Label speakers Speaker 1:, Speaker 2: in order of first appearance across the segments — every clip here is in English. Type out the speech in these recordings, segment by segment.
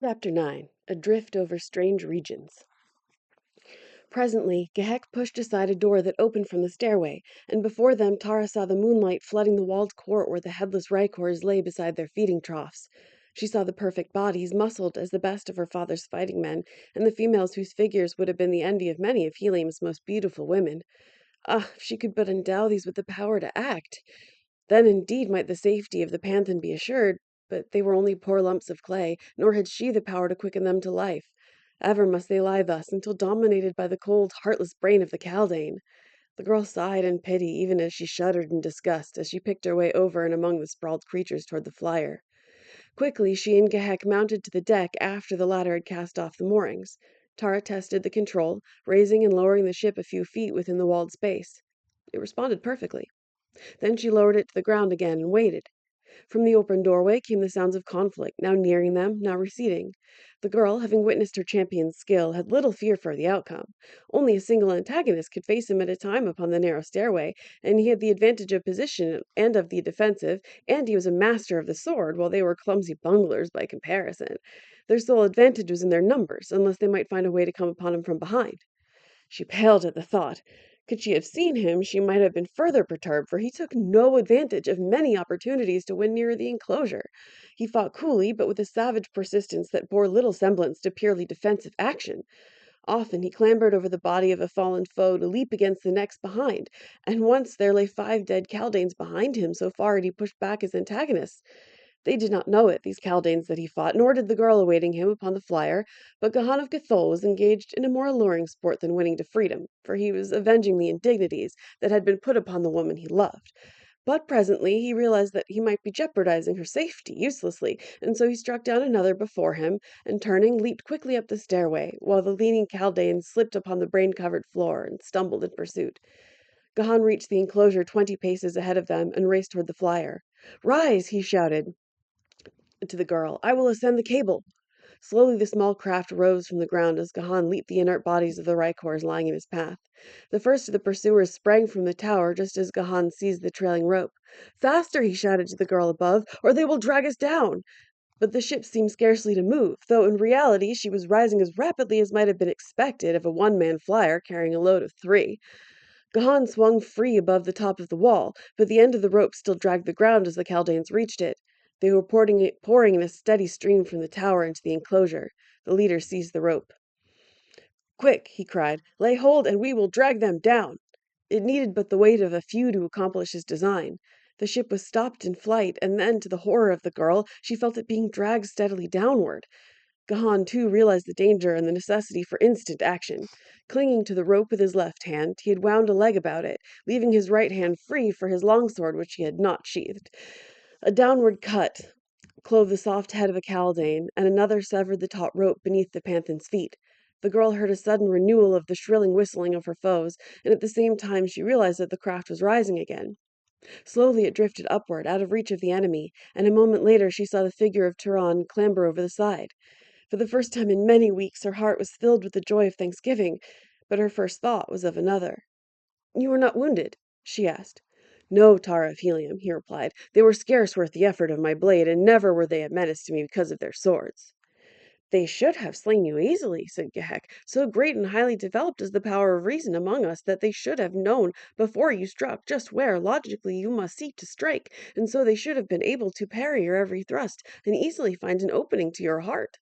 Speaker 1: Chapter 9. Adrift over strange regions. Presently, Gehek pushed aside a door that opened from the stairway, and before them Tara saw the moonlight flooding the walled court where the headless rykors lay beside their feeding troughs. She saw the perfect bodies, muscled as the best of her father's fighting men, and the females whose figures would have been the envy of many of Helium's most beautiful women. Ah, if she could but endow these with the power to act! Then indeed might the safety of the Panthan be assured, but they were only poor lumps of clay, nor had she the power to quicken them to life. Ever must they lie thus, until dominated by the cold, heartless brain of the Kaldane. The girl sighed in pity, even as she shuddered in disgust, as she picked her way over and among the sprawled creatures toward the flyer. Quickly she and Gehek mounted to the deck after the latter had cast off the moorings. Tara tested the control, raising and lowering the ship a few feet within the walled space. It responded perfectly. Then she lowered it to the ground again and waited. From the open doorway came the sounds of conflict, now nearing them, now receding. The girl, having witnessed her champion's skill, had little fear for the outcome. Only a single antagonist could face him at a time upon the narrow stairway, and he had the advantage of position and of the defensive, and he was a master of the sword, while they were clumsy bunglers by comparison. Their sole advantage was in their numbers, unless they might find a way to come upon him from behind. She paled at the thought. Could she have seen him, she might have been further perturbed, for he took no advantage of many opportunities to win nearer the enclosure. He fought coolly, but with a savage persistence that bore little semblance to purely defensive action. Often he clambered over the body of a fallen foe to leap against the next behind, and once there lay 5 dead Kaldanes behind him, so far had he pushed back his antagonists. They did not know it, these Kaldanes that he fought, nor did the girl awaiting him upon the flyer, but Gahan of Gathol was engaged in a more alluring sport than winning to freedom, for he was avenging the indignities that had been put upon the woman he loved. But presently he realized that he might be jeopardizing her safety uselessly, and so he struck down another before him, and turning, leaped quickly up the stairway, while the leaning Kaldane slipped upon the brain-covered floor and stumbled in pursuit. Gahan reached the enclosure 20 paces ahead of them and raced toward the flyer. "Rise!" he shouted to the girl. "I will ascend the cable." Slowly the small craft rose from the ground as Gahan leaped the inert bodies of the rykors lying in his path. The first of the pursuers sprang from the tower just as Gahan seized the trailing rope. "Faster!" he shouted to the girl above, "or they will drag us down!" But the ship seemed scarcely to move, though in reality she was rising as rapidly as might have been expected of a one-man flyer carrying a load of 3. Gahan swung free above the top of the wall, but the end of the rope still dragged the ground as the Kaldanes reached it. They were pouring in a steady stream from the tower into the enclosure. The leader seized the rope. "Quick!" he cried. "Lay hold, and we will drag them down!" It needed but the weight of a few to accomplish his design. The ship was stopped in flight, and then, to the horror of the girl, she felt it being dragged steadily downward. Gahan, too, realized the danger and the necessity for instant action. Clinging to the rope with his left hand, he had wound a leg about it, leaving his right hand free for his longsword, which he had not sheathed. A downward cut clove the soft head of a Kaldane, and another severed the taut rope beneath the Panthan's feet. The girl heard a sudden renewal of the shrilling whistling of her foes, and at the same time she realized that the craft was rising again. Slowly it drifted upward, out of reach of the enemy, and a moment later she saw the figure of TARZAN clamber over the side. For the first time in many weeks her heart was filled with the joy of thanksgiving, but her first thought was of another. "You are not wounded?" she asked. "No, Tara of Helium," he replied. "They were scarce worth the effort of my blade, and never were they a menace to me because of their swords." "They should have slain you easily," said Gehek. "So great and highly developed is the power of reason among us that they should have known before you struck just where, logically, you must seek to strike, and so they should have been able to parry your every thrust and easily find an opening to your heart."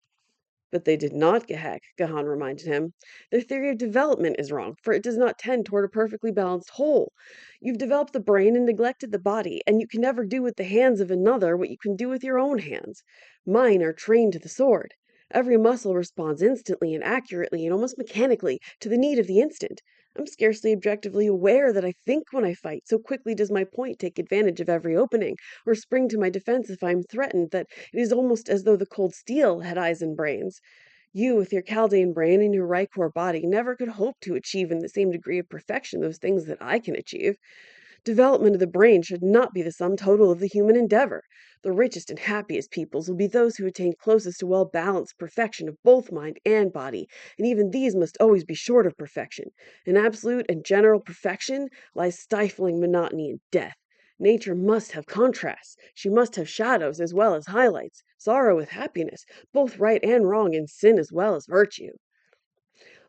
Speaker 1: "But they did not, Gehek," Gahan reminded him. "Their theory of development is wrong, for it does not tend toward a perfectly balanced whole. You've developed the brain and neglected the body, and you can never do with the hands of another what you can do with your own hands. Mine are trained to the sword. Every muscle responds instantly and accurately and almost mechanically to the need of the instant. I'm scarcely objectively aware that I think when I fight, so quickly does my point take advantage of every opening, or spring to my defense if I am threatened, that it is almost as though the cold steel had eyes and brains. You, with your Chaldean brain and your Rykor body, never could hope to achieve in the same degree of perfection those things that I can achieve. Development of the brain should not be the sum total of the human endeavor. The richest and happiest peoples will be those who attain closest to well-balanced perfection of both mind and body, and even these must always be short of perfection. In absolute and general perfection lies stifling monotony and death. Nature must have contrasts. She must have shadows as well as highlights. sorrow with happiness, both right and wrong, and sin as well as virtue."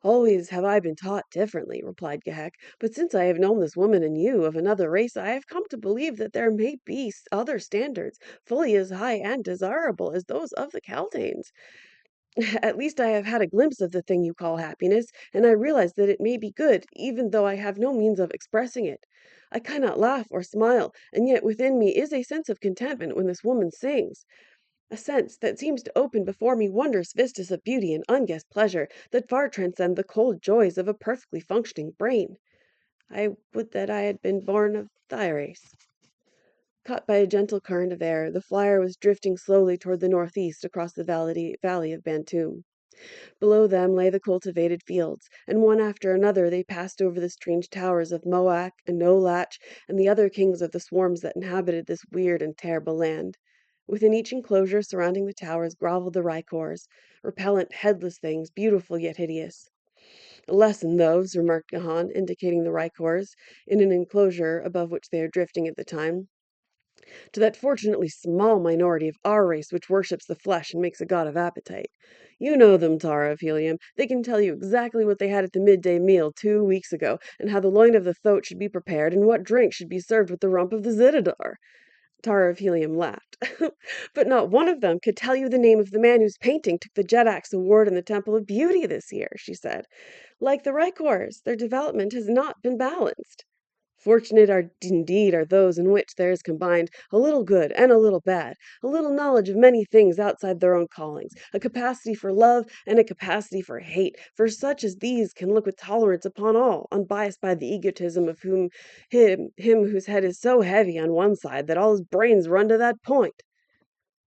Speaker 1: "Always have I been taught differently," replied Gahek, "but since I have known this woman and you of another race, I have come to believe that there may be other standards fully as high and desirable as those of the Chaldaeans. At least I have had a glimpse of the thing you call happiness, and I realize that it may be good, even though I have no means of expressing it. I cannot laugh or smile, and yet within me is a sense of contentment when this woman sings. A sense that seems to open before me wondrous vistas of beauty and unguessed pleasure that far transcend the cold joys of a perfectly functioning brain. I would that I had been born of thy race." Caught by a gentle current of air, the flyer was drifting slowly toward the northeast across the valley of Bantoom. Below them lay the cultivated fields, and one after another they passed over the strange towers of Moak and Nolach and the other kings of the swarms that inhabited this weird and terrible land. Within each enclosure surrounding the towers groveled the rykors, repellent, headless things, beautiful yet hideous. "A lesson, those," remarked Gahan, indicating the rykors, in an enclosure above which they were drifting at the time, "to that fortunately small minority of our race which worships the flesh and makes a god of appetite. You know them, Tara of Helium. They can tell you exactly what they had at the midday meal 2 weeks ago, and how the loin of the thoat should be prepared, and what drink should be served with the rump of the zitidar." Tara of Helium laughed. "But not one of them could tell you the name of the man whose painting took the Jedax Award in the Temple of Beauty this year," she said. "Like the Rykors, their development has not been balanced. Fortunate are indeed are those in which there is combined a little good and a little bad, a little knowledge of many things outside their own callings, a capacity for love and a capacity for hate, for such as these can look with tolerance upon all, unbiased by the egotism of him whose head is so heavy on one side that all his brains run to that point."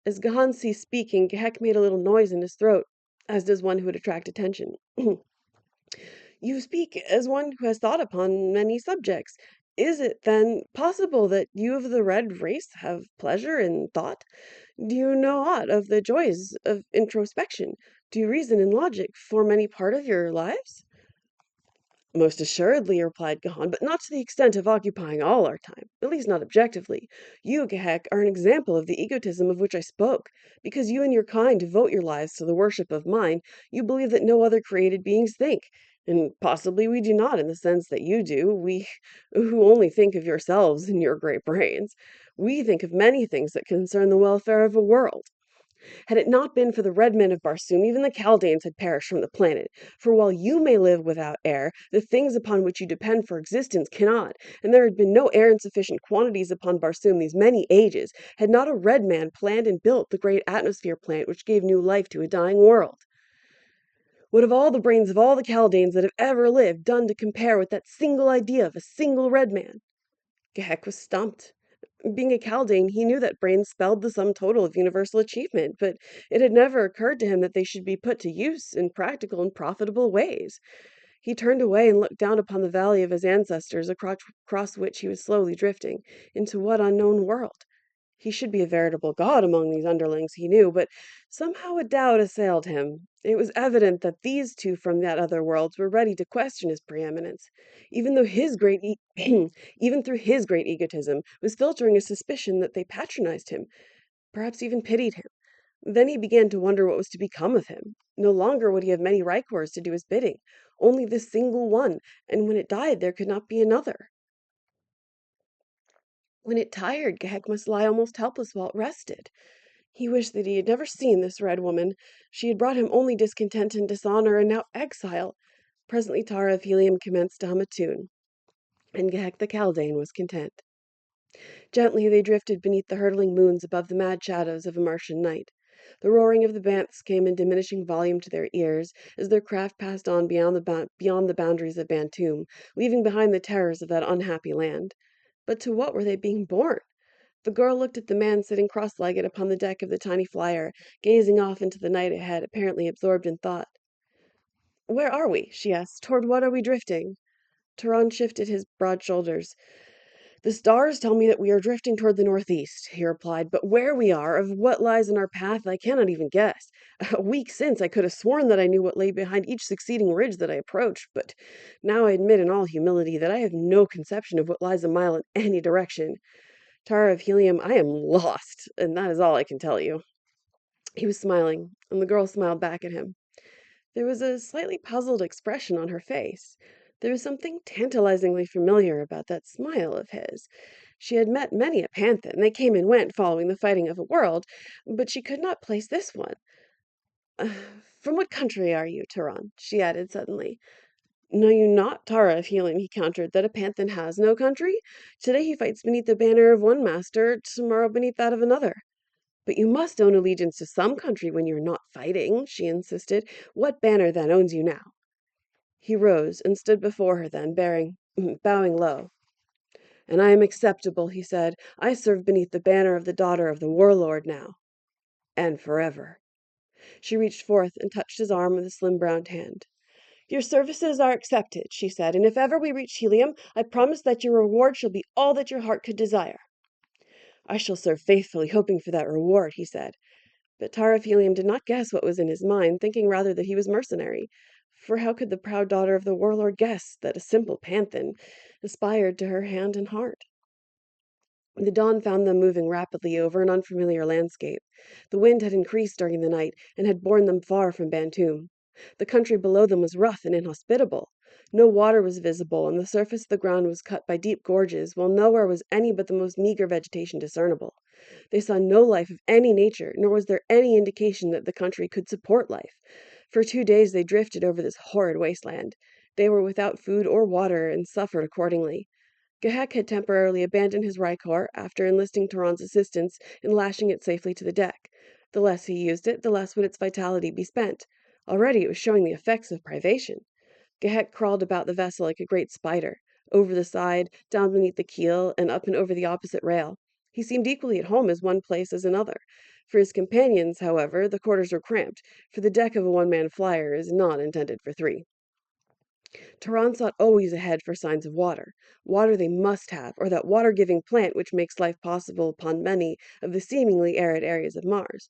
Speaker 1: As Gahan ceased speaking, Gehek made a little noise in his throat, as does one who would attract attention. "You speak as one who has thought upon many subjects. Is it, then, possible that you of the red race have pleasure in thought? Do you know aught of the joys of introspection? Do reason and logic form any part of your lives?" "Most assuredly," replied Gahan, "but not to the extent of occupying all our time, at least not objectively. You, Gehek, are an example of the egotism of which I spoke. Because you and your kind devote your lives to the worship of mind, you believe that no other created beings think. And possibly we do not in the sense that you do, we who only think of yourselves and your great brains. We think of many things that concern the welfare of a world. Had it not been for the red men of Barsoom, even the Chaldaeans had perished from the planet. For while you may live without air, the things upon which you depend for existence cannot, and there had been no air in sufficient quantities upon Barsoom these many ages, had not a red man planned and built the great atmosphere plant which gave new life to a dying world. What have all the brains of all the Chaldaeans that have ever lived done to compare with that single idea of a single red man?" Gehek was stumped. Being a Chaldean, he knew that brains spelled the sum total of universal achievement, but it had never occurred to him that they should be put to use in practical and profitable ways. He turned away and looked down upon the valley of his ancestors, across which he was slowly drifting. Into what unknown world? He should be a veritable god among these underlings, he knew, but somehow a doubt assailed him. It was evident that these two from that other world were ready to question his preeminence, even though even through his great egotism was filtering a suspicion that they patronized him, perhaps even pitied him. Then he began to wonder what was to become of him. No longer would he have many Rykors to do his bidding, only this single one, and when it died there could not be another. When it tired, Gehek must lie almost helpless while it rested. He wished that he had never seen this red woman. She had brought him only discontent and dishonor, and now exile. Presently Tara of Helium commenced to hum a tune, and Gehek the Chaldean was content. Gently they drifted beneath the hurtling moons above the mad shadows of a Martian night. The roaring of the banths came in diminishing volume to their ears as their craft passed on beyond the boundaries of Bantoom, leaving behind the terrors of that unhappy land. But to what were they being born? The girl looked at the man sitting cross-legged upon the deck of the tiny flyer, gazing off into the night ahead, apparently absorbed in thought. "Where are we?" she asked. "Toward what are we drifting?" Taran shifted his broad shoulders. "The stars tell me that we are drifting toward the northeast," he replied, "but where we are, of what lies in our path, I cannot even guess. A week since I could have sworn that I knew what lay behind each succeeding ridge that I approached, but now I admit in all humility that I have no conception of what lies a mile in any direction. Tara of Helium, I am lost, and that is all I can tell you." He was smiling, and the girl smiled back at him. There was a slightly puzzled expression on her face. There was something tantalizingly familiar about that smile of his. She had met many a panthan. They came and went following the fighting of a world, but she could not place this one. "Uh, from what country are you, Turan?" she added suddenly. "Know you not, Tara of Helium," he countered, "that a panthan has no country? Today he fights beneath the banner of one master, tomorrow beneath that of another." "But you must own allegiance to some country when you are not fighting," she insisted. "What banner, then, owns you now?" He rose and stood before her then, bowing low. "And I am acceptable," he said. "I serve beneath the banner of the daughter of the Warlord now. And forever." She reached forth and touched his arm with a slim brown hand. "Your services are accepted," she said, "and if ever we reach Helium, I promise that your reward shall be all that your heart could desire." "I shall serve faithfully, hoping for that reward," he said. But Tara of Helium did not guess what was in his mind, thinking rather that he was mercenary. For how could the proud daughter of the Warlord guess that a simple panthan aspired to her hand and heart? The dawn found them moving rapidly over an unfamiliar landscape. The wind had increased during the night, and had borne them far from Bantoom. The country below them was rough and inhospitable. No water was visible, and the surface of the ground was cut by deep gorges, while nowhere was any but the most meager vegetation discernible. They saw no life of any nature, nor was there any indication that the country could support life. For 2 days they drifted over this horrid wasteland. They were without food or water, and suffered accordingly. Gehek had temporarily abandoned his rykor after enlisting Turan's assistance in lashing it safely to the deck. The less he used it, the less would its vitality be spent. Already it was showing the effects of privation. Gehek crawled about the vessel like a great spider, over the side, down beneath the keel, and up and over the opposite rail. He seemed equally at home as one place as another. For his companions, however, the quarters were cramped, for the deck of a one-man flyer is not intended for three. Turan sought always ahead for signs of water. Water they must have, or that water-giving plant which makes life possible upon many of the seemingly arid areas of Mars.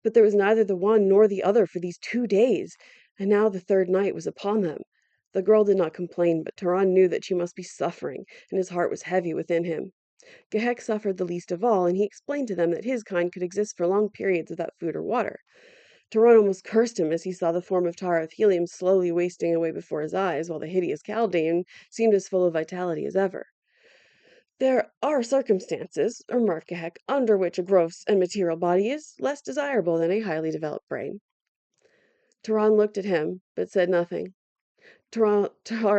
Speaker 1: But there was neither the one nor the other for these 2 days, and now the third night was upon them. The girl did not complain, but Turan knew that she must be suffering, and his heart was heavy within him. Gehek suffered the least of all, and he explained to them that his kind could exist for long periods without food or water. Turan almost cursed him as he saw the form of Tara of Helium slowly wasting away before his eyes, while the hideous Chaldean seemed as full of vitality as ever. "There are circumstances," remarked Gehek, "under which a gross and material body is less desirable than a highly developed brain." Turan looked at him, but said nothing. Tara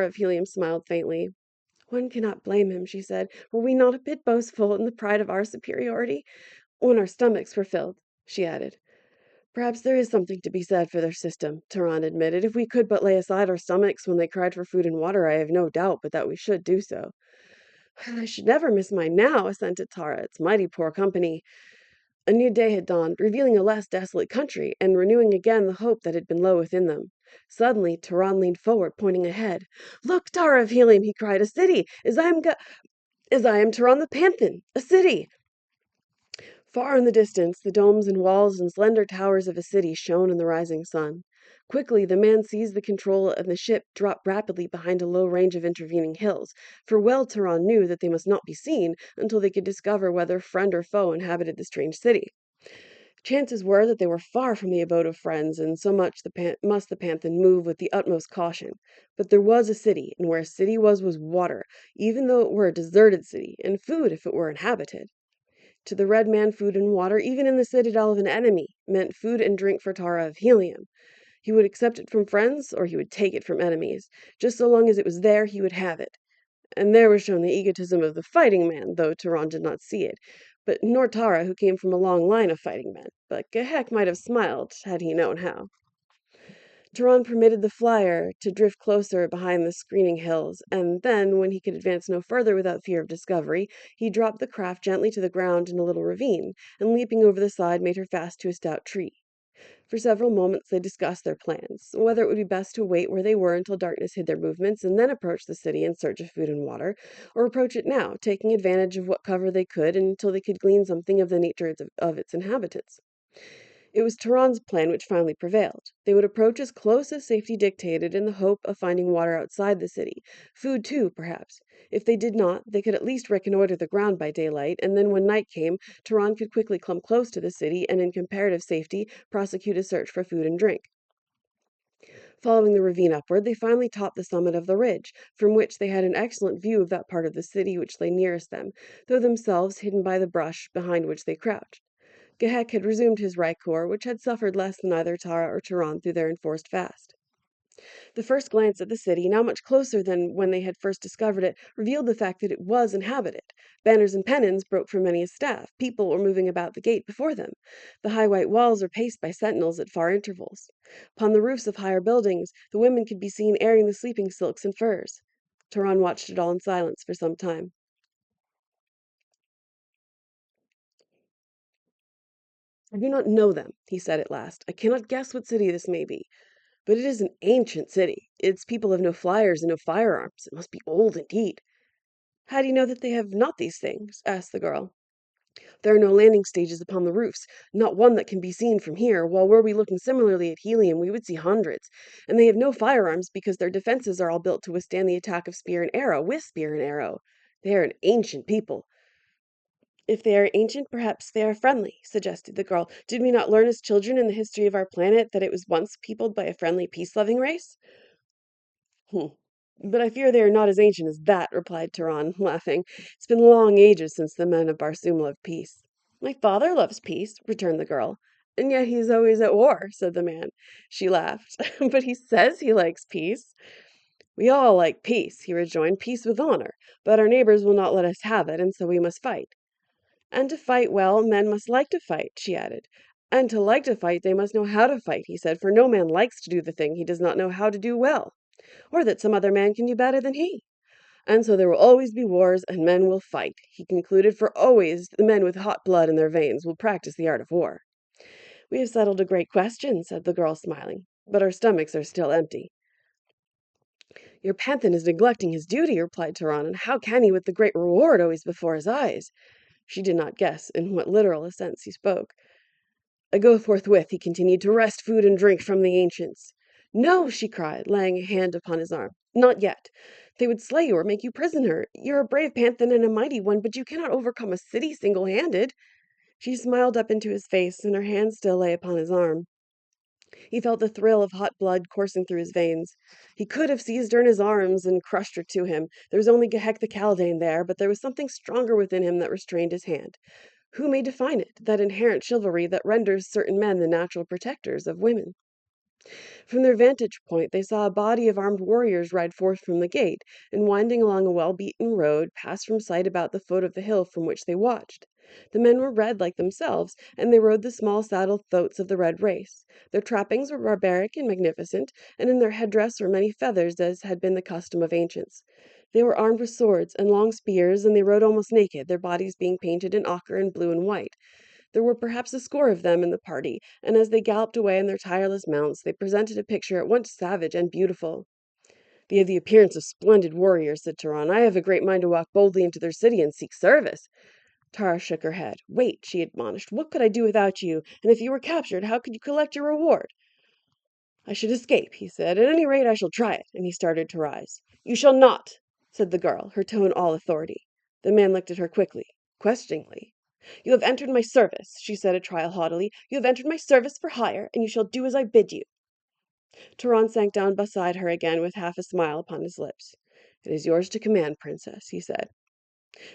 Speaker 1: of Helium smiled faintly. "One cannot blame him," she said. "Were we not a bit boastful in the pride of our superiority? When our stomachs were filled," she added. "Perhaps there is something to be said for their system," Turan admitted. "If we could but lay aside our stomachs when they cried for food and water, I have no doubt but that we should do so." "I should never miss mine now," assented Tara. "It's mighty poor company." A new day had dawned, revealing a less desolate country, and renewing again the hope that had been low within them. Suddenly Turan leaned forward, pointing ahead. "Look, Tara of Helium!" he cried. "A city! As I am Turan the Panthan! A city!" Far in the distance, the domes and walls and slender towers of a city shone in the rising sun. Quickly, the man seized the control, and the ship dropped rapidly behind a low range of intervening hills, for well Turan knew that they must not be seen until they could discover whether friend or foe inhabited the strange city. Chances were that they were far from the abode of friends, and so much must the Panthan move with the utmost caution. But there was a city, and where a city was water, even though it were a deserted city, and food if it were inhabited. To the red man, food and water, even in the citadel of an enemy, meant food and drink for Tara of Helium. He would accept it from friends, or he would take it from enemies. Just so long as it was there, he would have it. And there was shown the egotism of the fighting man, though Turan did not see it, but nor Tara, who came from a long line of fighting men. But Gehek might have smiled, had he known how. Turan permitted the flyer to drift closer behind the screening hills, and then, when he could advance no further without fear of discovery, he dropped the craft gently to the ground in a little ravine, and leaping over the side made her fast to a stout tree. For several moments they discussed their plans, whether it would be best to wait where they were until darkness hid their movements and then approach the city in search of food and water, or approach it now, taking advantage of what cover they could until they could glean something of the nature of its inhabitants. It was Tehran's plan which finally prevailed. They would approach as close as safety dictated in the hope of finding water outside the city. Food, too, perhaps. If they did not, they could at least reconnoiter the ground by daylight, and then when night came, Tehran could quickly come close to the city and in comparative safety prosecute a search for food and drink. Following the ravine upward, they finally topped the summit of the ridge, from which they had an excellent view of that part of the city which lay nearest them, though themselves hidden by the brush behind which they crouched. Gehek had resumed his Rykor, which had suffered less than either Tara or Tehran through their enforced fast. The first glance at the city, now much closer than when they had first discovered it, revealed the fact that it was inhabited. Banners and pennons broke from many a staff. People were moving about the gate before them. The high white walls were paced by sentinels at far intervals. Upon the roofs of higher buildings, the women could be seen airing the sleeping silks and furs. Tehran watched it all in silence for some time. "I do not know them," he said at last. "I cannot guess what city this may be. But it is an ancient city. Its people have no flyers and no firearms. It must be old indeed." "How do you know that they have not these things?" asked the girl. "There are no landing stages upon the roofs, not one that can be seen from here, while were we looking similarly at Helium we would see hundreds. And they have no firearms because their defenses are all built to withstand the attack of spear and arrow, with spear and arrow. They are an ancient people." "If they are ancient, perhaps they are friendly," suggested the girl. "Did we not learn as children in the history of our planet that it was once peopled by a friendly, peace-loving race?" "Hm. But I fear they are not as ancient as that," replied Tehran, laughing. "It's been long ages since the men of Barsoom loved peace." "My father loves peace," returned the girl. "And yet he's always at war," said the man. She laughed. "But he says he likes peace." "We all like peace," he rejoined, "peace with honor. But our neighbors will not let us have it, and so we must fight." "And to fight well, men must like to fight," she added. "And to like to fight, they must know how to fight," he said, "for no man likes to do the thing he does not know how to do well, or that some other man can do better than he. And so there will always be wars, and men will fight," he concluded, "for always the men with hot blood in their veins will practice the art of war." "We have settled a great question," said the girl, smiling, "but our stomachs are still empty." "Your panthan is neglecting his duty," replied Tehran, "and how can he with the great reward always before his eyes?" She did not guess in what literal a sense he spoke. "I go forthwith," he continued, "to wrest food and drink from the ancients." "No!" she cried, laying a hand upon his arm. "Not yet. They would slay you or make you prisoner. You're a brave panthan and a mighty one, but you cannot overcome a city single-handed." She smiled up into his face, and her hand still lay upon his arm. He felt the thrill of hot blood coursing through his veins. He could have seized her in his arms and crushed her to him. There was only Gehek the Chaldean there, but there was something stronger within him that restrained his hand. Who may define it, that inherent chivalry that renders certain men the natural protectors of women? From their vantage point they saw a body of armed warriors ride forth from the gate, and winding along a well-beaten road, pass from sight about the foot of the hill from which they watched. The men were red like themselves, and they rode the small saddled thoats of the red race. Their trappings were barbaric and magnificent, and in their headdress were many feathers, as had been the custom of ancients. They were armed with swords and long spears, and they rode almost naked, their bodies being painted in ochre and blue and white. There were perhaps a score of them in the party, and as they galloped away on their tireless mounts, they presented a picture at once savage and beautiful. "They have the appearance of splendid warriors," said Tehran. "I have a great mind to walk boldly into their city and seek service." Tara shook her head. "Wait," she admonished. "What could I do without you? And if you were captured, how could you collect your reward?" "I should escape," he said. "At any rate, I shall try it," and he started to rise. "You shall not," said the girl, her tone all authority. The man looked at her quickly, questioningly. "You have entered my service," she said a trial haughtily. "You have entered my service for hire, and you shall do as I bid you." Tehran sank down beside her again with half a smile upon his lips. "It is yours to command, princess," he said.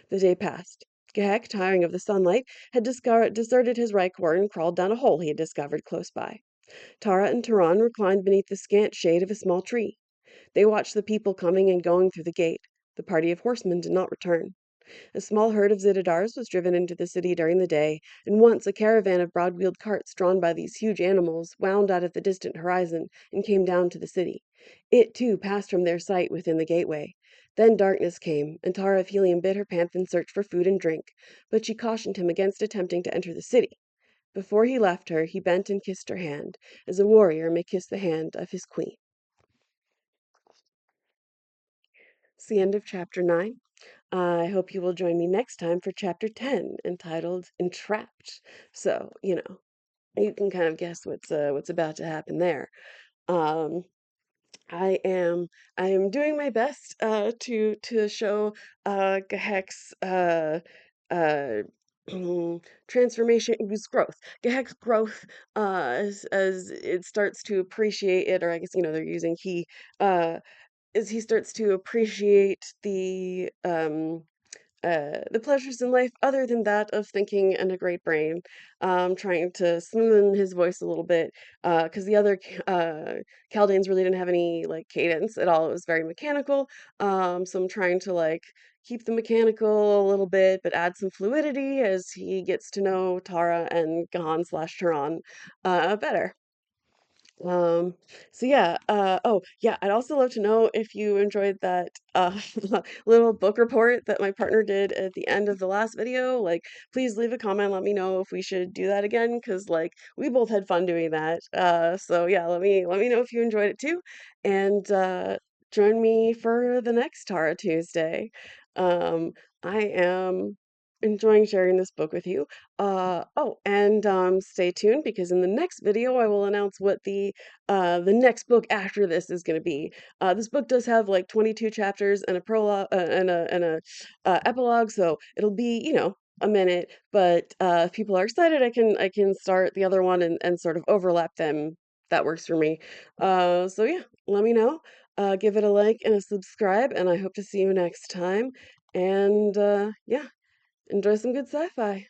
Speaker 1: The day passed. Gehek, tiring of the sunlight, had deserted his Rykor and crawled down a hole he had discovered close by. Tara and Tehran reclined beneath the scant shade of a small tree. They watched the people coming and going through the gate. The party of horsemen did not return. A small herd of Zitidars was driven into the city during the day, and once a caravan of broad-wheeled carts drawn by these huge animals wound out of the distant horizon and came down to the city. It, too, passed from their sight within the gateway. Then darkness came, and Tara of Helium bid her panthan search for food and drink, but she cautioned him against attempting to enter the city. Before he left her, he bent and kissed her hand, as a warrior may kiss the hand of his queen. It's the end of chapter 9. I hope you will join me next time for chapter 10, entitled Entrapped. So, you can kind of guess what's about to happen there. Um, I am I am doing my best to show Gehek's uh transformation, it was growth. Gehek's growth as it starts to appreciate it, or I guess they're using he as he starts to appreciate the pleasures in life other than that of thinking and a great brain, trying to smoothen his voice a little bit, because the other Chaldeans really didn't have any like cadence at all. It was very mechanical. So I'm trying to like keep the mechanical a little bit, but add some fluidity as he gets to know Tara and Gahan slash Turan better. Um, so yeah, oh yeah, I'd also love to know if you enjoyed that little book report that my partner did at the end of the last video. Like, please leave a comment, let me know if we should do that again, because like we both had fun doing that. So yeah, let me know if you enjoyed it too, and join me for the next Tara Tuesday. Um, I am enjoying sharing this book with you. Oh, and stay tuned because in the next video I will announce what the next book after this is going to be. This book does have like 22 chapters and a prologue and a epilogue, so it'll be a minute. But if people are excited, I can start the other one and sort of overlap them. That works for me. So yeah, let me know. Give it a like and a subscribe, and I hope to see you next time. And yeah, enjoy some good sci-fi.